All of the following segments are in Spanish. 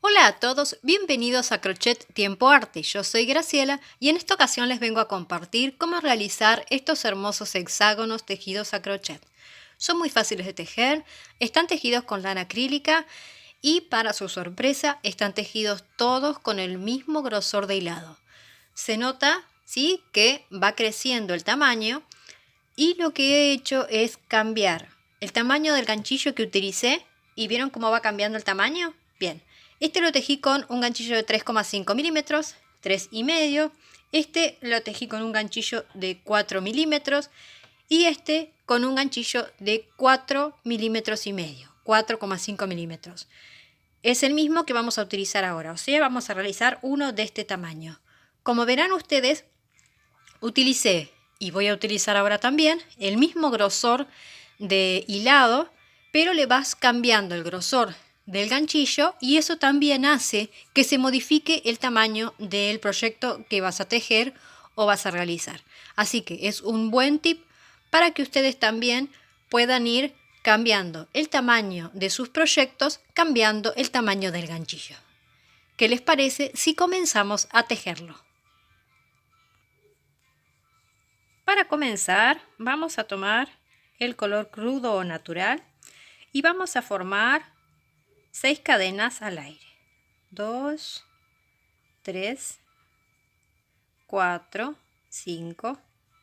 Hola a todos, bienvenidos a Crochet Tiempo Arte. Yo soy Graciela y en esta ocasión les vengo a compartir cómo realizar estos hermosos hexágonos tejidos a crochet. Son muy fáciles de tejer, están tejidos con lana acrílica y para su sorpresa están tejidos todos con el mismo grosor de hilado. Se nota, ¿sí?, que va creciendo el tamaño y lo que he hecho es cambiar el tamaño del ganchillo que utilicé. ¿Y vieron cómo va cambiando el tamaño? Bien, este lo tejí con un ganchillo de 3,5 milímetros, 3,5. Este lo tejí con un ganchillo de 4 milímetros y este con un ganchillo de 4 milímetros y medio, 4,5 milímetros. Es el mismo que vamos a utilizar ahora, o sea, vamos a realizar uno de este tamaño. Como verán ustedes, utilicé y voy a utilizar ahora también el mismo grosor de hilado, pero le vas cambiando el grosor del ganchillo y eso también hace que se modifique el tamaño del proyecto que vas a tejer o vas a realizar. Así que es un buen tip para que ustedes también puedan ir cambiando el tamaño de sus proyectos, cambiando el tamaño del ganchillo. ¿Qué les parece si comenzamos a tejerlo? Para comenzar, vamos a tomar el color crudo o natural y vamos a formar 6 cadenas al aire. 2, 3, 4, 5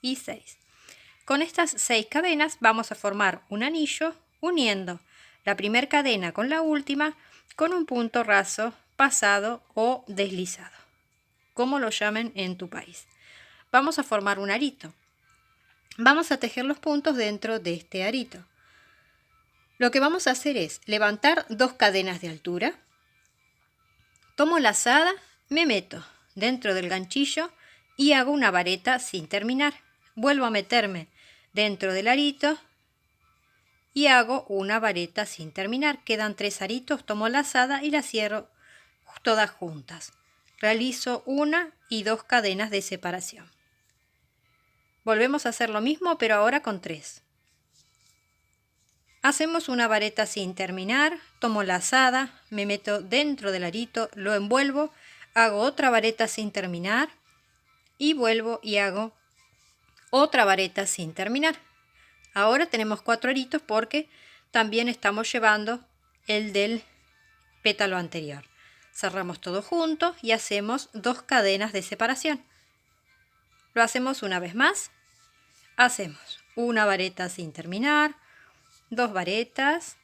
y 6. Con estas 6 cadenas vamos a formar un anillo uniendo la primera cadena con la última con un punto raso pasado o deslizado, como lo llamen en tu país. Vamos a formar un arito. Vamos a tejer los puntos dentro de este arito. Lo que vamos a hacer es levantar 2 cadenas de altura, tomo la lazada, me meto dentro del ganchillo y hago una vareta sin terminar. Vuelvo a meterme dentro del arito y hago una vareta sin terminar. Quedan 3 aritos, tomo la lazada y las cierro todas juntas. Realizo 1 y 2 cadenas de separación. Volvemos a hacer lo mismo, pero ahora con 3. Hacemos una vareta sin terminar, tomo la lazada, me meto dentro del arito, lo envuelvo, hago otra vareta sin terminar y vuelvo y hago otra vareta sin terminar. Ahora tenemos 4 aritos porque también estamos llevando el del pétalo anterior. Cerramos todo junto y hacemos 2 cadenas de separación. Lo hacemos una vez más. Hacemos una vareta sin terminar, 2 varetas,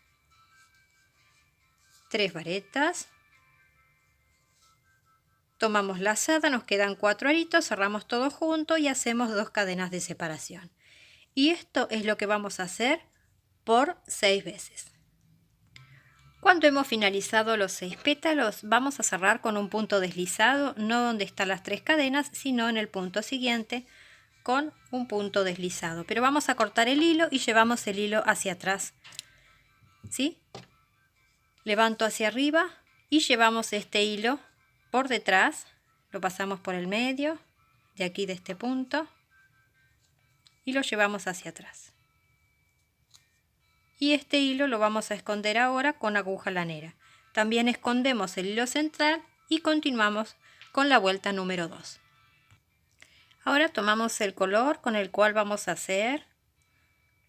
3 varetas, tomamos la lazada, nos quedan 4 aritos, cerramos todo junto y hacemos 2 cadenas de separación. Y esto es lo que vamos a hacer por 6 veces. Cuando hemos finalizado los 6 pétalos, vamos a cerrar con un punto deslizado, no donde están las 3 cadenas, sino en el punto siguiente con un punto deslizado. Pero vamos a cortar el hilo y llevamos el hilo hacia atrás, ¿sí? Levanto hacia arriba y llevamos este hilo por detrás, lo pasamos por el medio, de aquí de este punto, y lo llevamos hacia atrás. Y este hilo lo vamos a esconder ahora con aguja lanera. También escondemos el hilo central y continuamos con la vuelta número 2. Ahora tomamos el color con el cual vamos a hacer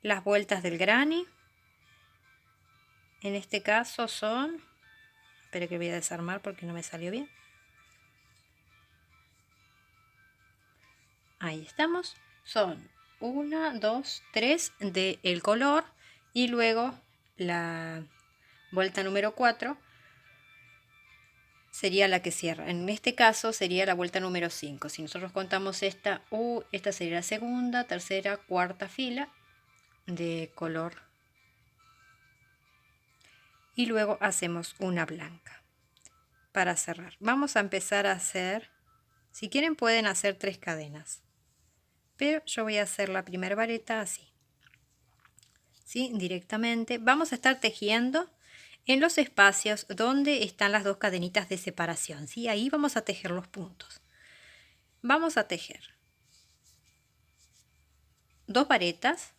las vueltas del granny. En este caso son, espero que voy a desarmar porque no me salió bien. Ahí estamos. Son 1, 2, 3 del color y luego la vuelta número 4 sería la que cierra. En este caso sería la vuelta número 5. Si nosotros contamos esta, esta sería la segunda, tercera, cuarta fila de color. Y luego hacemos una blanca para cerrar. Vamos a empezar a hacer, si quieren pueden hacer 3 cadenas, pero yo voy a hacer la primera vareta así, ¿sí? Directamente. Vamos a estar tejiendo en los espacios donde están las 2 cadenitas de separación, ¿sí? Ahí vamos a tejer los puntos. Vamos a tejer 2 varetas,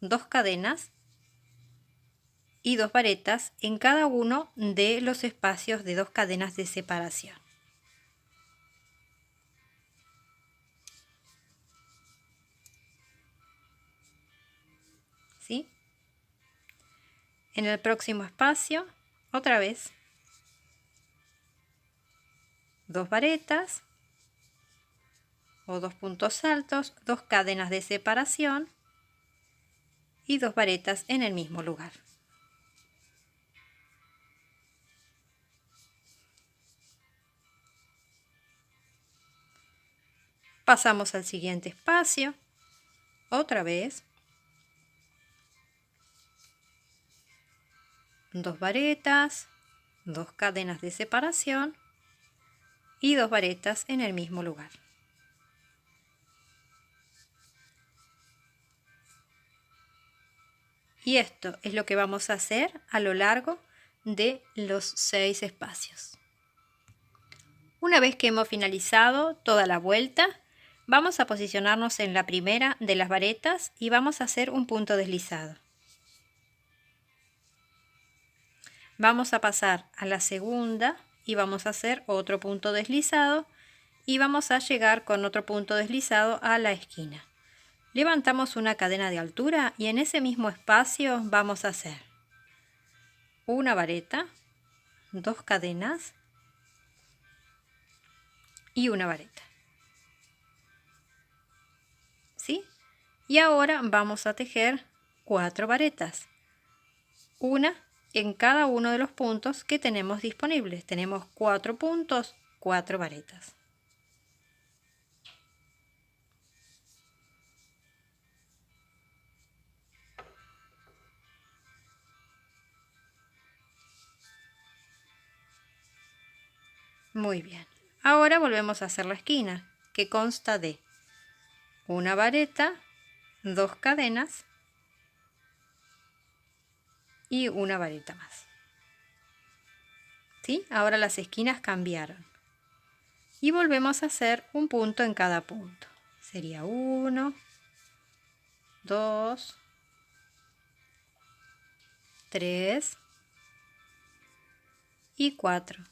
2 cadenas y 2 varetas en cada uno de los espacios de 2 cadenas de separación. ¿Sí? En el próximo espacio, otra vez, 2 varetas o 2 puntos altos, 2 cadenas de separación y 2 varetas en el mismo lugar. Pasamos al siguiente espacio, otra vez, 2 varetas, 2 cadenas de separación y 2 varetas en el mismo lugar. Y esto es lo que vamos a hacer a lo largo de los 6 espacios. Una vez que hemos finalizado toda la vuelta, vamos a posicionarnos en la primera de las varetas y vamos a hacer un punto deslizado. Vamos a pasar a la segunda y vamos a hacer otro punto deslizado y vamos a llegar con otro punto deslizado a la esquina. Levantamos una cadena de altura y en ese mismo espacio vamos a hacer una vareta, 2 cadenas y una vareta. ¿Sí? Y ahora vamos a tejer 4 varetas, una en cada uno de los puntos que tenemos disponibles. Tenemos 4 puntos, 4 varetas. Muy bien. Ahora volvemos a hacer la esquina, que consta de una vareta, 2 cadenas y una vareta más. ¿Sí? Ahora las esquinas cambiaron. Y volvemos a hacer un punto en cada punto. Sería 1, 2, 3 y 4.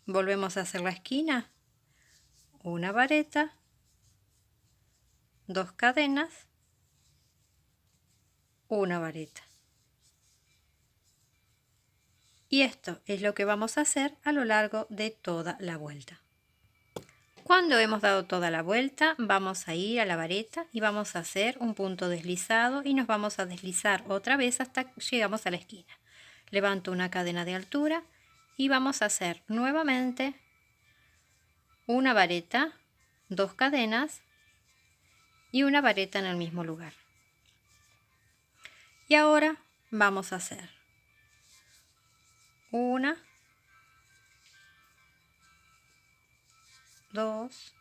Volvemos a hacer la esquina, una vareta, 2 cadenas, una vareta. Y esto es lo que vamos a hacer a lo largo de toda la vuelta. Cuando hemos dado toda la vuelta, vamos a ir a la vareta y vamos a hacer un punto deslizado y nos vamos a deslizar otra vez hasta que llegamos a la esquina. Levanto una cadena de altura y vamos a hacer nuevamente una vareta, 2 cadenas y una vareta en el mismo lugar. Y ahora vamos a hacer una, 2,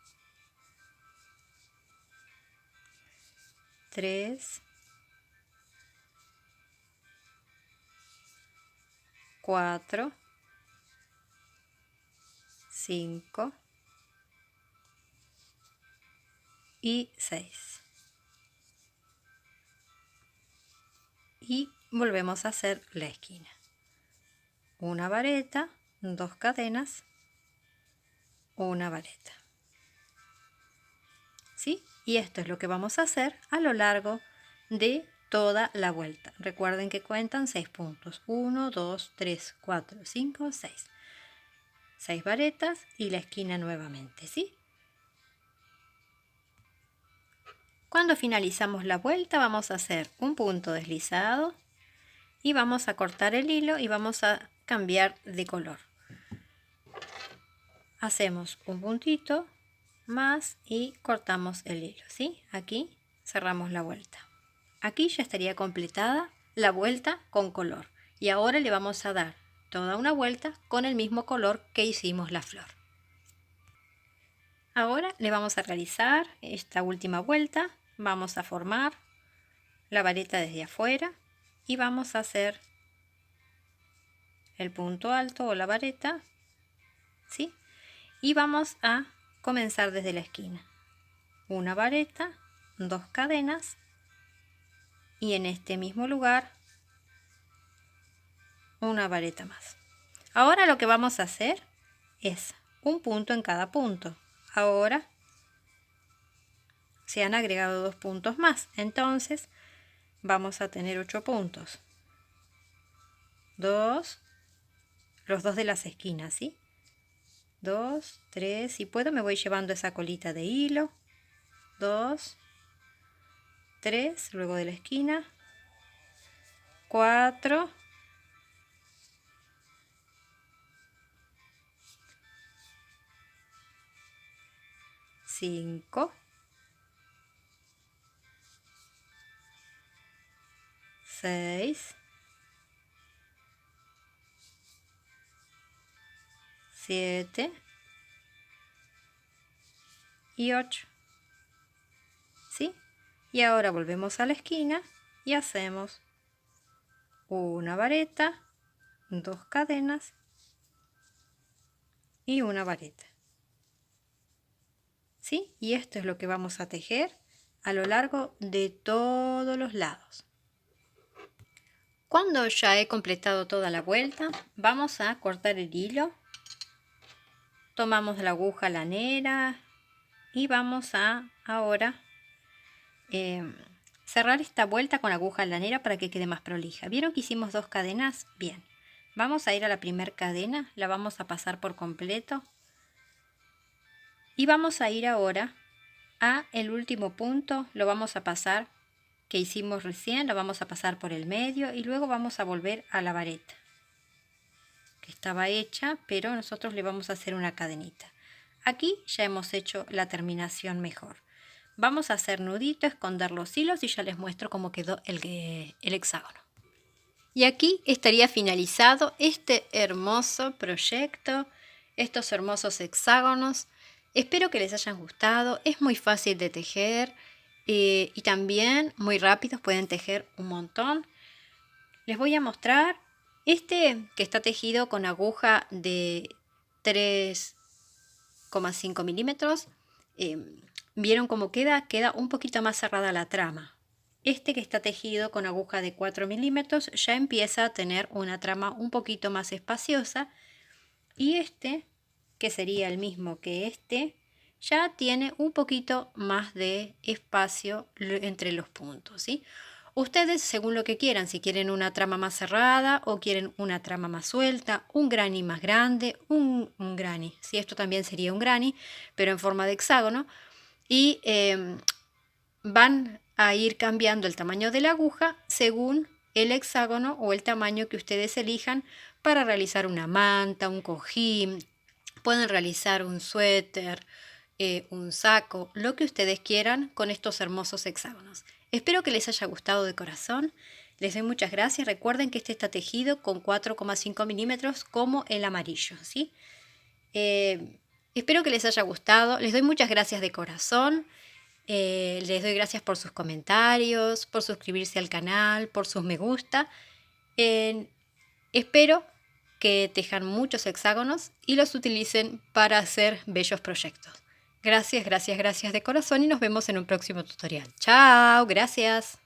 3, 4, 5 y 6. Y volvemos a hacer la esquina. Una vareta, 2 cadenas, una vareta. ¿Sí? Y esto es lo que vamos a hacer a lo largo de toda la vuelta. Recuerden que cuentan 6 puntos. 1, 2, 3, 4, 5, 6. 6 varetas y la esquina nuevamente, ¿sí? Cuando finalizamos la vuelta vamos a hacer un punto deslizado y vamos a cortar el hilo y vamos a cambiar de color. Hacemos un puntito más y cortamos el hilo, ¿sí? Aquí cerramos la vuelta. Aquí ya estaría completada la vuelta con color y ahora le vamos a dar toda una vuelta con el mismo color que hicimos la flor. Ahora le vamos a realizar esta última vuelta. Vamos a formar la vareta desde afuera y vamos a hacer el punto alto o la vareta, ¿sí? Y vamos a comenzar desde la esquina. Una vareta, 2 cadenas, y en este mismo lugar una vareta más. Ahora lo que vamos a hacer es un punto en cada punto. Ahora se han agregado 2 puntos más, entonces vamos a tener 8 puntos. 2, los dos de las esquinas, ¿sí? 2, 3, si puedo me voy llevando esa colita de hilo. 2, 3, luego de la esquina. 4, 5, 6, 7 y 8. ¿Sí? Y ahora volvemos a la esquina y hacemos una vareta, 2 cadenas y una vareta. ¿Sí? Y esto es lo que vamos a tejer a lo largo de todos los lados. Cuando ya he completado toda la vuelta, vamos a cortar el hilo. Tomamos la aguja lanera y vamos a ahora cerrar esta vuelta con la aguja lanera para que quede más prolija. ¿Vieron que hicimos 2 cadenas? Bien. Vamos a ir a la primera cadena, la vamos a pasar por completo. Y vamos a ir ahora a el último punto, lo vamos a pasar que hicimos recién, lo vamos a pasar por el medio y luego vamos a volver a la vareta que estaba hecha, pero nosotros le vamos a hacer una cadenita. Aquí ya hemos hecho la terminación mejor. Vamos a hacer nudito, esconder los hilos y ya les muestro cómo quedó el hexágono. Y aquí estaría finalizado este hermoso proyecto, estos hermosos hexágonos. Espero que les hayan gustado, es muy fácil de tejer y también muy rápidos, pueden tejer un montón. Les voy a mostrar este que está tejido con aguja de 3,5 milímetros. ¿Vieron cómo queda? Queda un poquito más cerrada la trama. Este que está tejido con aguja de 4 milímetros ya empieza a tener una trama un poquito más espaciosa. Y este, que sería el mismo que este, ya tiene un poquito más de espacio entre los puntos, ¿sí? Ustedes, según lo que quieran, si quieren una trama más cerrada o quieren una trama más suelta, un granny más grande, un granny. Sí, esto también sería un granny, pero en forma de hexágono. Y van a ir cambiando el tamaño de la aguja según el hexágono o el tamaño que ustedes elijan para realizar una manta, un cojín. Pueden realizar un suéter, un saco, lo que ustedes quieran con estos hermosos hexágonos. Espero que les haya gustado de corazón. Les doy muchas gracias. Recuerden que este está tejido con 4,5 milímetros como el amarillo, ¿sí? Espero que les haya gustado. Les doy muchas gracias de corazón. Les doy gracias por sus comentarios, por suscribirse al canal, por sus me gusta. Espero que tejan muchos hexágonos y los utilicen para hacer bellos proyectos. Gracias, gracias, gracias de corazón y nos vemos en un próximo tutorial. ¡Chao! Gracias.